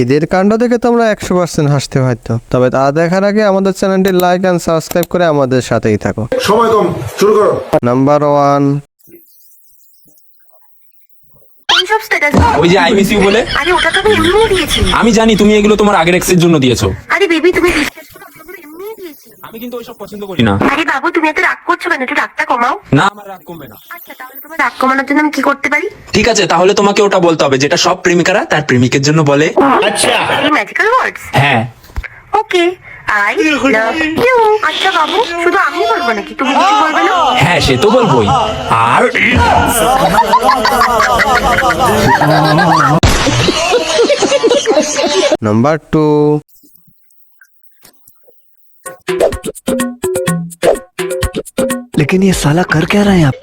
এদের কাণ্ড দেখে তোমরা 100% হাসতে হয়তো, তবে তা দেখার আগে আমাদের চ্যানেলটি লাইক এন্ড সাবস্ক্রাইব করে আমাদের সাথেই থাকো। সময় কম, শুরু করো। নাম্বার 1, এইসব স্ট্যাটাস ওই যে আই মিস ইউ বলে। আরে ওটা তো আমি এমনিই দিয়েছি। আমি জানি তুমি এগুলো তোমার আগের এক্সের জন্য দিয়েছো। আরে বেবি তুমি বিশ্বাস করো আমি ওগুলো এমনিই দিয়েছি। আমি কিন্তু ওইসব পছন্দ করি না। আরে বাবু তুমি এত রাগ করছো কেন? একটু রাগটা কমাও। না, আমার রাগ কমবে না। আচ্ছা তাহলে তোমার রাগ কমানোর জন্য আমি কি করতে পারি? ঠিক আছে, তাহলে তোমাকে ওটা বলতে হবে যেটা সব প্রেমিকারা তার প্রেমিকের জন্য বলে। এই ম্যাজিক্যাল ওয়ার্ডস। হ্যাঁ। ওকে, আই লাভ ইউ। আচ্ছা বাবু, শুধু আমি বলবো নাকি তুমি কিছু বলবে না? হ্যাঁ, সে তো বলবোই। আর নাম্বার 2, लेकिन ये साला कर क्या रहे हैं आप